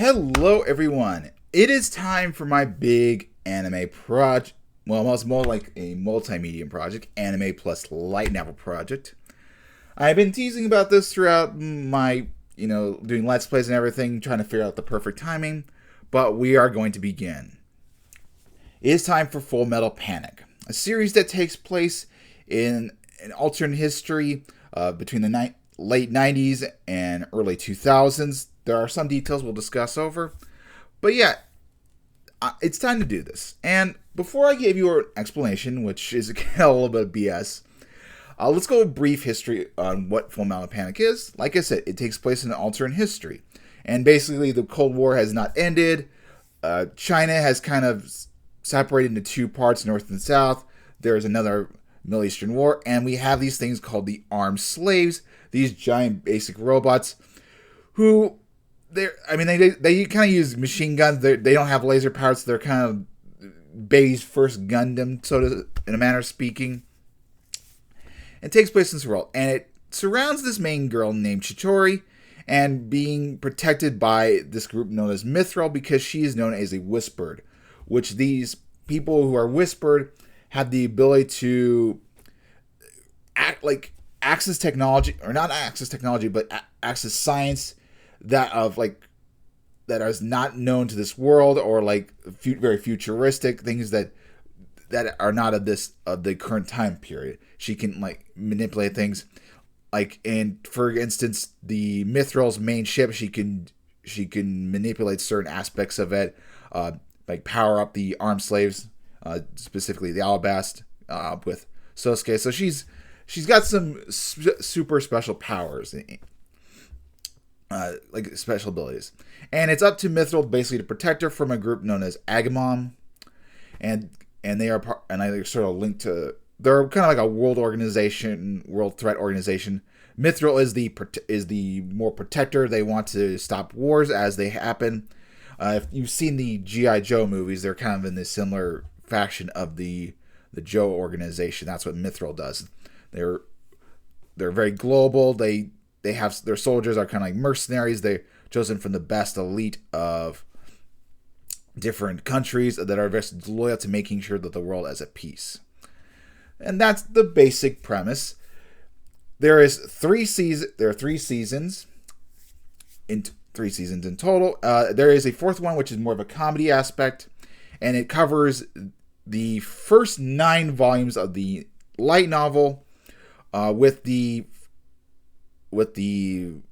Hello, everyone. It is time for my big anime project. Well, it's more like a multimedia project, anime plus light novel project. I've been teasing about this throughout my, doing Let's Plays and everything, trying to figure out the perfect timing, but we are going to begin. It is time for Full Metal Panic, a series that takes place in an alternate history between the late 90s and early 2000s. There are some details we'll discuss over. But yeah, it's time to do this. And before I give you an explanation, which is a little bit of BS, let's go a brief history on what Full Metal Panic is. Like I said, it takes place in an alternate history. And basically, the Cold War has not ended. China has kind of separated into two parts, North and South. There's another Middle Eastern war. And we have these things called the armed slaves, these giant basic robots who... they kind of use machine guns. They don't have laser power, so they're kind of Bay's first Gundam, in a manner of speaking. It takes place in this world, and it surrounds this main girl named Chitori, and being protected by this group known as Mithril, because she is known as a Whispered, which these people who are Whispered have the ability to access technology, or not access technology, but access science that is not known to this world, or very futuristic things that are not of the current time period. She can manipulate things, for instance, the Mithril's main ship. She can manipulate certain aspects of it, power up the armed slaves, specifically the Alabast, with Sosuke. So she's got some super special powers. Special abilities, and it's up to Mithril basically to protect her from a group known as Agamon, and they are sort of linked to. They're kind of like a world threat organization. Mithril is the more protector. They want to stop wars as they happen. If you've seen the G.I. Joe movies, they're kind of in this similar faction of the Joe organization. That's what Mithril does. They're very global. They have their soldiers are kind of like mercenaries. They're chosen from the best elite of different countries that are very loyal to making sure that the world is at peace. And that's the basic premise. There are three seasons in total. There is a fourth one, which is more of a comedy aspect, and it covers the first 9 volumes of the light novel, with the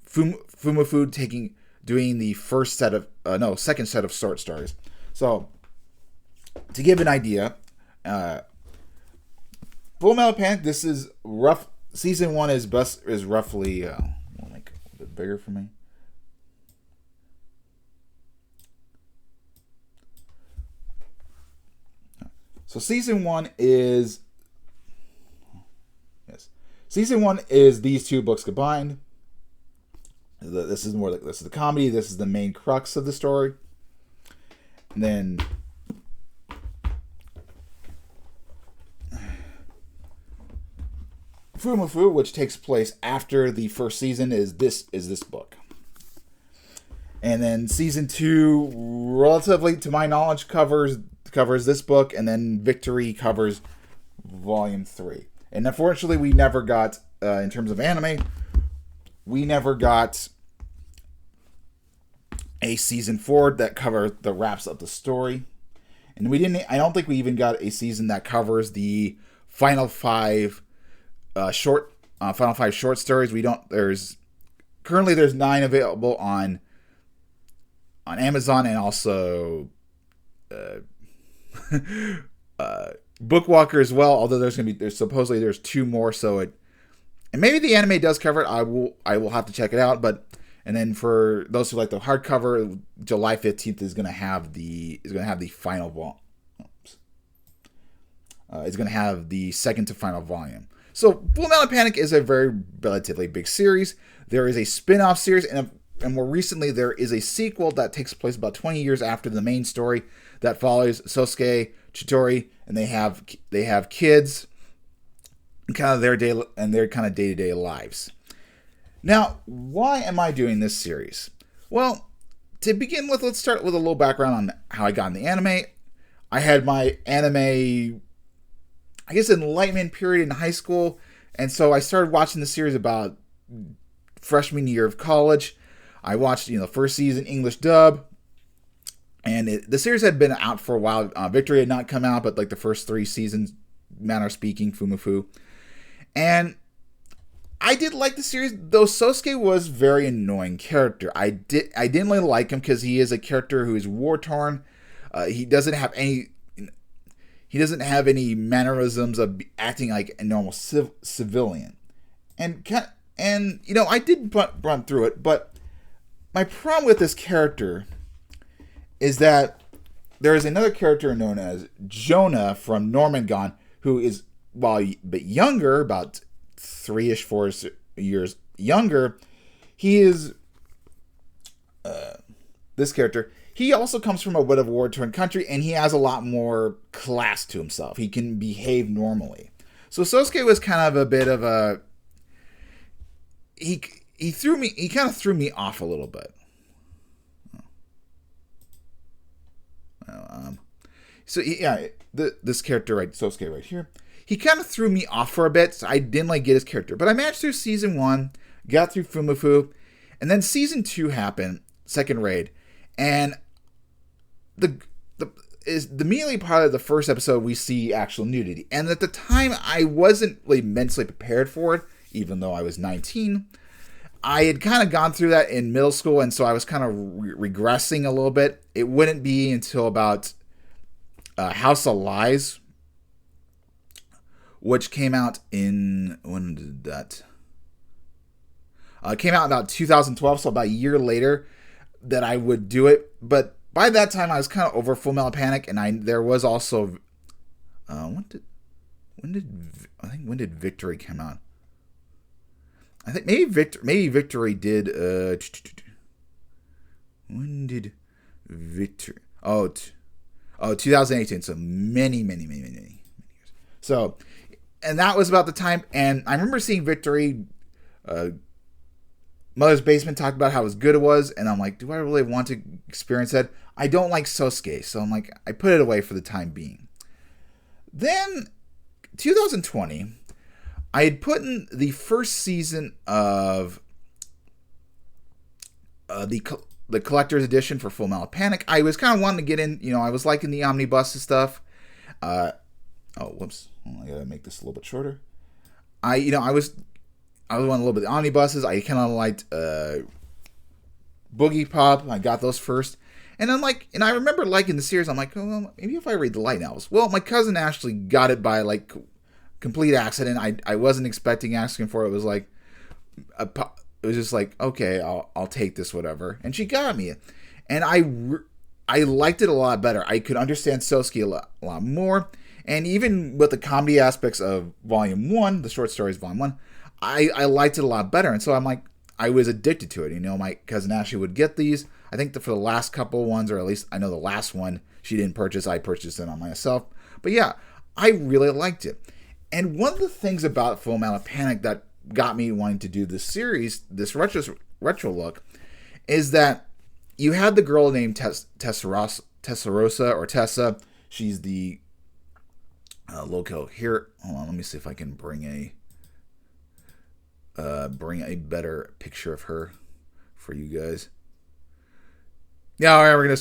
Fumafood doing the second set of short stories. So, to give an idea, Full Metal Panic, this is rough. Season 1 is roughly. I'll make it a bit bigger for me. So Season 1 is. Season 1 is these two books combined. This is the comedy. This is the main crux of the story. And then Fumafu, which takes place after the first season, is this book. And then Season 2, relatively to my knowledge, covers this book, and then Victory covers Volume 3. And unfortunately, we never got, in terms of anime, we never got a Season 4 that wraps up the story. And I don't think we even got a season that covers the final 5 short stories. Currently there's 9 available on Amazon, and also Bookwalker as well, although there's supposedly 2 more, and maybe the anime does cover it. I will have to check it out. And then for those who like the hardcover, July 15th is going to have the final volume. It's going to have the second to final volume. So Full Metal Panic is a very relatively big series. There is a spin-off series, and more recently there is a sequel that takes place about 20 years after the main story that follows Sosuke, Chitori, and they have kids, and kind of their day-to-day lives. Now, why am I doing this series? Well, to begin with, let's start with a little background on how I got in the anime. I had my anime, I guess, enlightenment period in high school, and so I started watching the series about freshman year of college. I watched, the first season English dub, and the series had been out for a while. Victory had not come out, but like the first 3 seasons, manner of speaking, Fumafu. And I did like the series, though Sosuke was a very annoying character. I didn't really like him because he is a character who is war torn. He doesn't have any mannerisms of acting like a normal civilian. And I did run through it, but my problem with this character is that there is another character known as Jonah from Normangon, who is, while a bit younger, about 3-ish, 4 years younger. He is this character. He also comes from a bit of a war-torn country, and he has a lot more class to himself. He can behave normally. So Sosuke was kind of a bit of a he kind of threw me off a little bit. This character, right, Sosuke right here, he kind of threw me off for a bit, so I didn't get his character. But I managed through season 1, got through Fumafu, and then season 2 happened, second raid, and the immediately part of the first episode we see actual nudity. And at the time, I wasn't really mentally prepared for it, even though I was 19. I had kind of gone through that in middle school, and so I was kind of regressing a little bit. It wouldn't be until about House of Lies, which came out in, when did that? It came out about 2012, so about a year later, that I would do it. But by that time, I was kind of over Full Metal Panic, and there was also, when did Victory come out? I think maybe Victory did. When did Victory? 2018. So many years. So, and that was about the time. And I remember seeing Victory. Mother's Basement talked about how good it was, and I'm like, do I really want to experience that? I don't like Sosuke, so I'm like, I put it away for the time being. Then, 2020. I had put in the first season of the collector's edition for Full Metal Panic. I was kind of wanting to get in, I was liking the omnibus and stuff. Whoops. I gotta make this a little bit shorter. I was wanting a little bit of the omnibuses. I kind of liked Boogie Pop. I got those first. And I'm like, and I remember liking the series. I'm like, oh, well, maybe if I read the light novels. Well, my cousin actually got it by complete accident. I wasn't asking for it. It was it was just okay, I'll take this, whatever. And she got me, and I liked it a lot better. I could understand Sosuke a lot more, and even with the comedy aspects of Volume 1, the short stories Volume 1, I liked it a lot better. And so I was addicted to it. My cousin Ashley would get these. I think for the last couple ones, or at least I know the last one she didn't purchase. I purchased it on myself. But yeah, I really liked it. And one of the things about Full Metal Panic that got me wanting to do this series, this retro look, is that you had the girl named Tessarosa or Tessa. She's the loco here. Hold on, let me see if I can bring a better picture of her for you guys. Yeah, all right, we're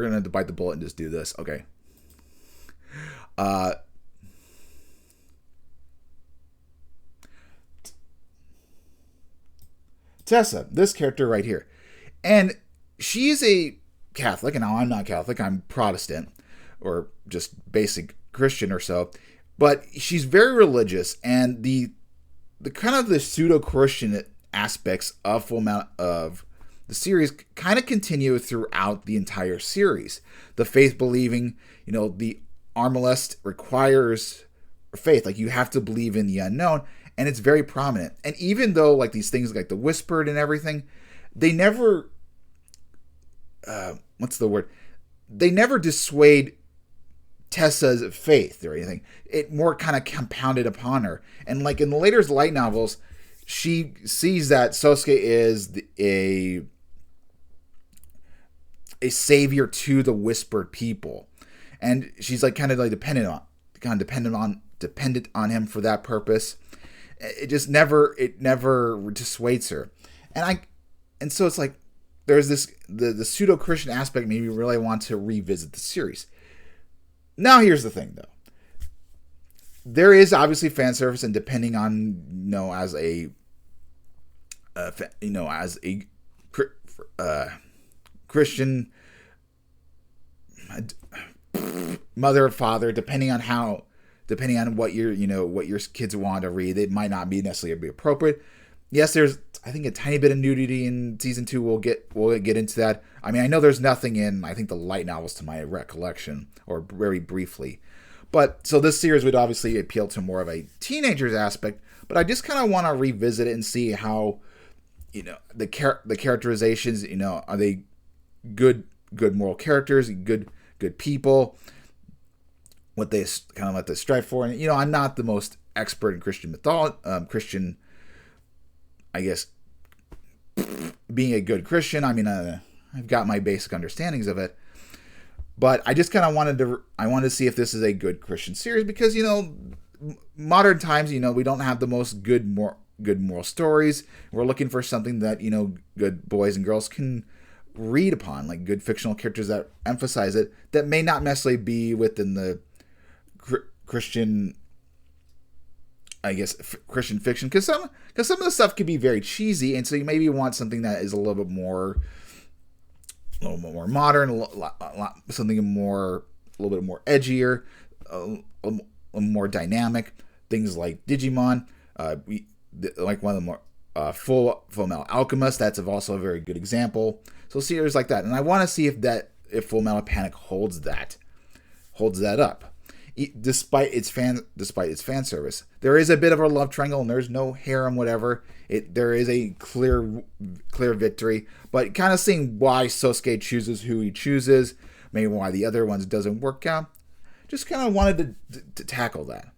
gonna bite the bullet and just do this. Okay. Tessa, this character right here. And she's a Catholic, and now I'm not Catholic, I'm Protestant, or just basic Christian or so. But she's very religious, and the kind of the pseudo-Christian aspects of the series kind of continue throughout the entire series. The faith-believing, the Armalest requires faith. You have to believe in the unknown. And it's very prominent. And even though these things like the Whispered and everything, they never, They never dissuade Tessa's faith or anything. It more kind of compounded upon her. And in the later light novels, she sees that Sosuke is a savior to the whispered people, and she's like kind of like dependent on him for that purpose. It never dissuades her, and so it's like there's this the pseudo Christian aspect made me really want to revisit the series. Now here's the thing though. There is obviously fan service, and depending on as a Christian mother or father, depending on what your kids want to read, it might not be necessarily appropriate. Yes, there's I think a tiny bit of nudity in season 2. We'll get into that. I mean, I know there's nothing in I think the light novels to my recollection, or very briefly. But so this series would obviously appeal to more of a teenager's aspect, but I just kind of want to revisit it and see how the characterizations, are they good moral characters, good people, what they strive for. And I'm not the most expert in Christian mythology, I guess, being a good Christian. I mean, I've got my basic understandings of it, but I just kind of wanted to see if this is a good Christian series, because modern times, we don't have the most good moral stories. We're looking for something that good boys and girls can read upon, like good fictional characters that emphasize it, that may not necessarily be within the Christian, I guess, Christian fiction, because some of the stuff can be very cheesy, and so you maybe want something that is a little bit more modern, a little bit more edgier, a little more dynamic. Things like Digimon, like one of the more Full Metal Alchemist. That's also a very good example. So series like that, and I want to see if Full Metal Panic holds that up. Despite its fan service, there is a bit of a love triangle, and there's no harem, whatever. There is a clear victory, but kind of seeing why Sosuke chooses who he chooses, maybe why the other ones doesn't work out. Just kind of wanted to tackle that.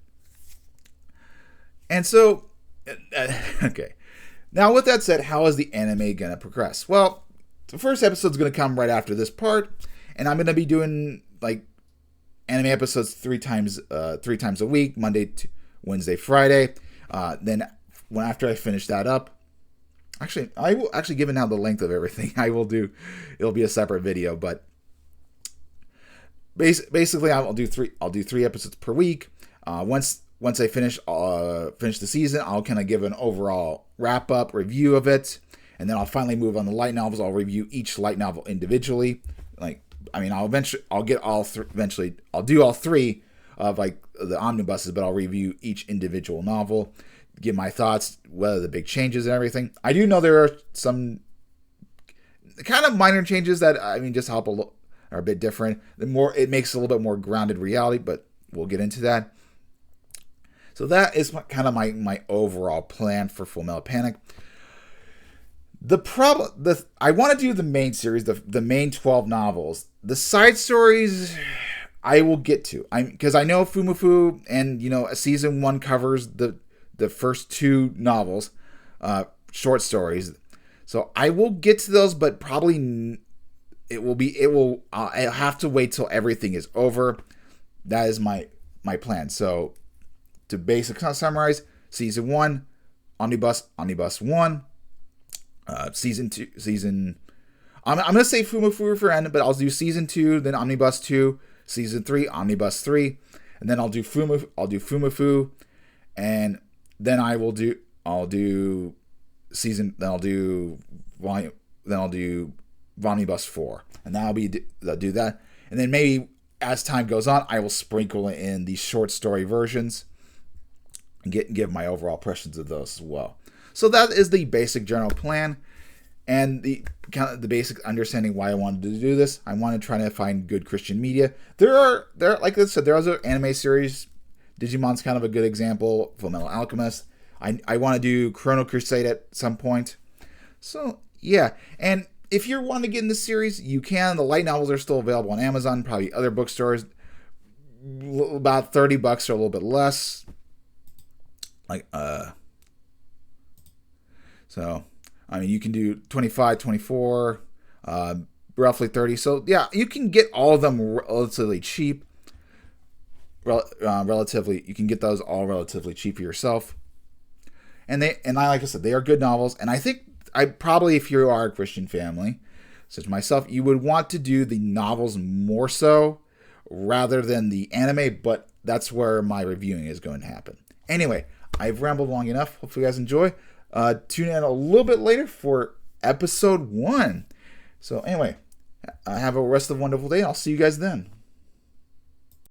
And so, okay. Now with that said, how is the anime gonna progress? Well, the first episode's gonna come right after this part, and I'm gonna be doing like anime episodes three times a week, Monday, Wednesday, Friday. Then after I finish that up, I will given now the length of everything, it'll be a separate video, but basically I'll do three episodes per week. Once I finish the season, I'll kind of give an overall wrap up review of it, and then I'll finally move on the light novels. I'll review each light novel individually. I'll do all three of like the omnibuses, but I'll review each individual novel, give my thoughts, whether the big changes and everything. I do know there are some kind of minor changes that just help are a bit different. It makes a little bit more grounded reality, but we'll get into that. So that is kind of my overall plan for Full Metal Panic. I want to do the main series, the main 12 novels. The side stories I will get to. Because I know Fumofu and season 1 covers the first 2 novels, short stories. So I will get to those, but probably I'll have to wait till everything is over. That is my plan. So to basically summarize, season 1, Omnibus 1, season 2, I'm going to say Fumofu for end, but I'll do season 2, then Omnibus 2, season 3, Omnibus 3, and then I'll do Fumofu, and then I'll do Omnibus 4, and then I'll do that, and then maybe as time goes on, I will sprinkle in these short story versions and give my overall impressions of those as well. So that is the basic general plan, and the basic understanding why I wanted to do this. I wanted to try to find good Christian media. There are like I said, there are other anime series. Digimon's kind of a good example. Full Metal Alchemist. I want to do Chrono Crusade at some point. So yeah, and if you're wanting to get in this series, you can. The light novels are still available on Amazon, probably other bookstores. About $30 or a little bit less. So, you can do 25, 24, roughly 30. So yeah, you can get all of them relatively cheap. Relatively, you can get those all relatively cheap for yourself. And like I said, they are good novels. And I think probably, if you are a Christian family, such as myself, you would want to do the novels more so rather than the anime. But that's where my reviewing is going to happen. Anyway, I've rambled long enough. Hopefully you guys enjoy. Tune in a little bit later for episode 1. So anyway, have a rest of a wonderful day. I'll see you guys then.